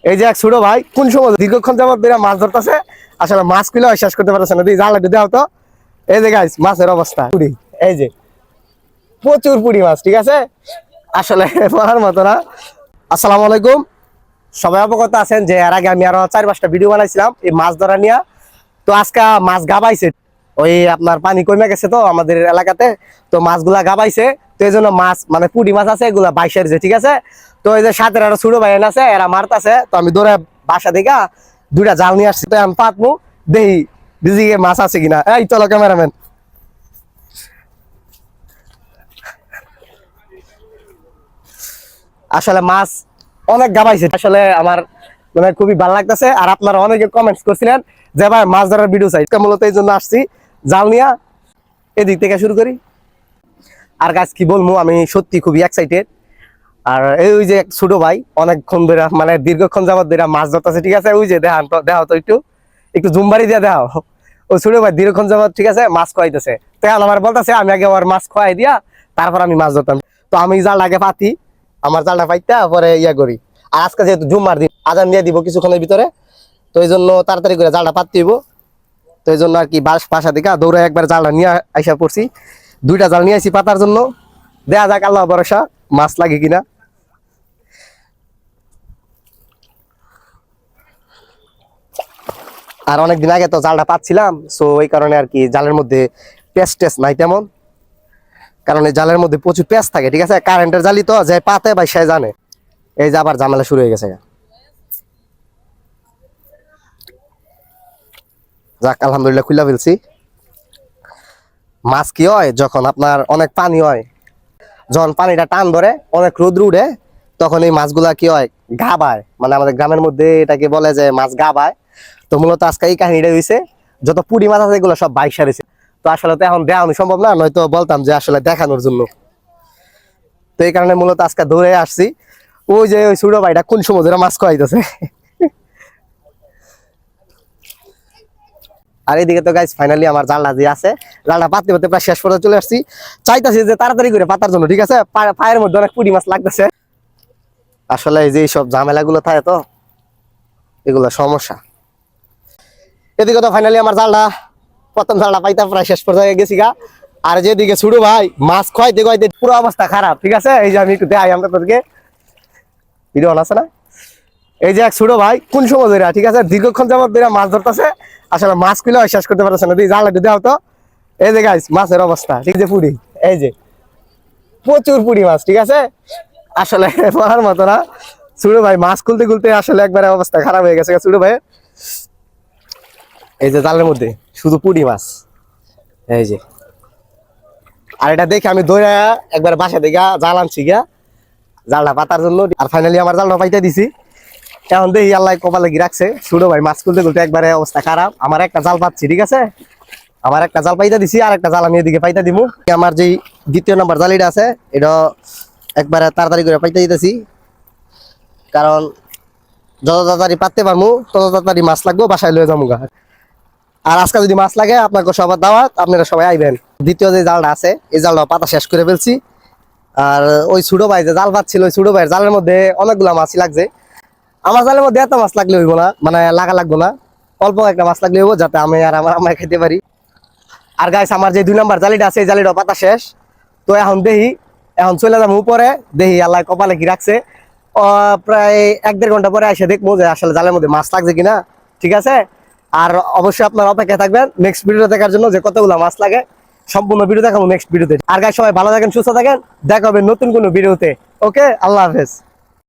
এই যে এক ছোট ভাই কোন সময় দীর্ঘক্ষণ যাবত ধরে মাছ ধরতেছে, আসলে মাছ কিলো শেষ করতে পারতেছে না। জাল একটু দেওয়া তো। এই যে গাইস মাছের অবস্থা পুরি, এই যে প্রচুর পুরি মাছ, ঠিক আছে আসলে বলার মতো না। আসসালামু আলাইকুম, সবাই অবগত আছেন যে এর আগে আমি আরো 4-5টা ভিডিও বানাইছিলাম এই মাছ ধরা নিয়ে। তো আজকে মাছ গাবাইছে, ওই আপনার পানি কমে গেছে তো আমাদের এলাকাতে, তো মাছগুলা গাবাইছে। তো এই জন্য মাছ মানে পুঁটি মাছ আছে এগুলা বাইশের যে, ঠিক আছে। তো এই যে সাথের আরো ছোট ভাই আছে, এরা মারতাছে, তো আমি ধরে বাসা থেকে 2টা জাল নিয়ে আসছি। তো আমি পাতমু দেখি দিদিকে মাছ আছে কিনা। এই চলো ক্যামেরাম্যান। আসলে মাছ অনেক গাবাইছে, আসলে আমার মানে খুবই ভালো লাগতেছে। আর আপনারা অনেকে কমেন্টস করছিলেন যে ভাই মাছ ধরার ভিডিও চাই, মূলত এই জন্য আসছি জাল নিয়া। এদিক থেকে শুরু করি। আর গাছ কি বলবো, আমি সত্যি খুবই এক্সাইটেড। আর ওই যে ছোট ভাই অনেকক্ষণ ধরে মানে দীর্ঘক্ষণ যাবত ধরে মাছ ধরতেছে, ঠিক আছে। ওই যে দেখান তো, দেখাও তো একটু একটু জুমবাড়ি দিয়ে দেখাও। ওই ছোট ভাই দীর্ঘক্ষণ যাবত, ঠিক আছে, মাছ খোয়াইতেছে। তো আমার বলতেছে আমি আগে আমার মাছ খোয়াই দিয়া তারপর আমি মাছ ধরতাম। তো আমি জাল আগে পাতি, আমার জালটা পাইতা পরে ইয়া করি। আর আজকে যেহেতু জুম্মার দিন, আজান দিয়ে দিব কিছুক্ষণের ভিতরে, তো এই জন্য তাড়াতাড়ি করে জালটা পাতি দিব। তো এই জন্য আর কি বাসা থেকে দৌড়ে একবার জালটা নিয়ে আইসা পড়ছি। 2টা জাল নিয়ে আসি পাতার জন্য। দেয়া যাক আল্লাহ ভরসা মাছ লাগে কিনা। আর অনেকদিন আগে তো জালটা পাচ্ছিলাম, সো এই কারণে আর কি জালের মধ্যে টেস্ট নাই তেমন, কারণ এই জালের মধ্যে প্রচুর পেঁচ থাকে, ঠিক আছে। কারেন্টের জালি তো যে পাতে বা সে জানে। এই যে আবার ঝামেলা শুরু হয়ে গেছে। যাক আলহামদুলিল্লাহ খুলে ফেলছি। মাছ কি হয় যখন আপনার অনেক পানি হয়, যখন পানিটা টান ধরে অনেক রোদ্র উঠে, তখন এই মাছগুলা কি হয় গাবায়, মানে আমাদের গ্রামের মধ্যে এটাকে বলে যে মাছ গাবায়। তো মূলত আজকে এই কাহিনীটা হয়েছে, যত পুঁটি মাছ আছে এগুলো সব বাইক সারেছে। তো আসলে তো এখন দেখানো সম্ভব না, নয়তো বলতাম যে আসলে দেখানোর জন্য। তো এই কারণে মূলত আজকে ধরে আসছি। ওই যে ওই ছোট ভাইটা কোন সময় ধরে মাছ খাওয়াইতেছে। আর এইদিকে তো গাইস ফাইনালি আমার জালটা যে আছে, জালটা পাততে পাততে প্রায় শেষ পর্যন্ত চলে আসছি। চাইতেছি যে তাড়াতাড়ি করে পাতার জন্য, ঠিক আছে। পায়ের মধ্যে অনেক পুঁটি মাছ লাগতেছে। আসলে এই যে সব ঝামেলা গুলো থাকে তো, এগুলো সমস্যা। এদিকে তো ফাইনালি আমার জালটা, প্রথম জালটা পাইতে প্রায় শেষ পর্যায়ে গেছি গা। আর যেদিকে ছোট ভাই মাছ খাইতে খাইতে পুরো অবস্থা খারাপ, ঠিক আছে। এই যে আমি একটু দেখাই আপনাদেরকে, ভিডিও অন আছে না। এই যে এক ছোট ভাই কোন সময় ধরে, ঠিক আছে, দীর্ঘক্ষণ যাবত ধরে মাছ ধরতেছে, আসলে মাছ কিলো শেষ করতে পারতেছে না। জাল একটু দেওয়া তো। এই যে গাইস মাছের অবস্থা, ঠিক আছে, পুরি, এই যে প্রচুর পুরি মাছ, ঠিক আছে আসলে বলার মতো না। ছোট ভাই মাছ খুলতে খুলতে আসলে একবারে অবস্থা খারাপ হয়ে গেছে ছোট ভাই। এই যে জালের মধ্যে শুধু পুরি মাছ, এই যে। আর এটা দেখে আমি দৌড়ে একবার বাসা থেকে জাল আনছি গিয়া জালটা পাতার জন্য। আর ফাইনালি আমার জালটা পাইতে দিছি। এখন দেখি আল্লাহ কপালে কি রাখছে, ছোট ভাই মাছ খুলতে খুলতে একবারে অবস্থা খারাপ। আমার একটা জাল পাচ্ছি, ঠিক আছে, আমার একটা জাল পাইতে দিছি, আর একটা জাল আমি এদিকে পাইতে দিব। আমার যে 2য় নাম্বার জালিটা আছে এটা একবারে তাড়াতাড়ি করে পাইতে দিতেছি, কারণ যত তাড়াতাড়ি পাততে পারবো তত তাড়াতাড়ি মাছ লাগবো, বাসায় লয়ে যাবো গা। আর আজকে যদি মাছ লাগে আপনাকে সবার দাওয়াত, আপনারা সবাই আইবেন। 2য় যে জালটা আছে এই জালটা পাতা শেষ করে ফেলছি। আর ওই ছোট ভাই যে জাল পাচ্ছিল, ওই ছোট ভাইয়ের জালের মধ্যে অনেকগুলা মাছই লাগছে। আমার জালের মধ্যে এত মাছ লাগলে হইব না, মানে লাগবো না, অল্প একটা মাছ লাগলে হইব, যাতে আমি আর আমার আম্মাই খেতে পারি। আর গাইস আমার যে 2 নাম্বার জালিটা আছে এই জালিটা পাতা শেষ। তো এখন দেখি, এখন চলে যাবো উপরে, দেখি আল্লাহ কপালে কি রাখছে। প্রায় 1-1.5 ঘন্টা পরে এসে দেখবো যে আসলে জালের মধ্যে মাছ লাগছে কিনা, ঠিক আছে। আর অবশ্যই আপনার অপেক্ষা থাকবেন নেক্সট ভিডিও দেখার জন্য, যে কতগুলো মাছ লাগে সম্পূর্ণ ভিডিও দেখাবো নেক্সট ভিডিওতে। আর গাইস সবাই ভালো থাকেন, সুস্থ থাকেন, দেখা হবে নতুন কোনো ভিডিওতে। ওকে, আল্লাহ হাফেজ।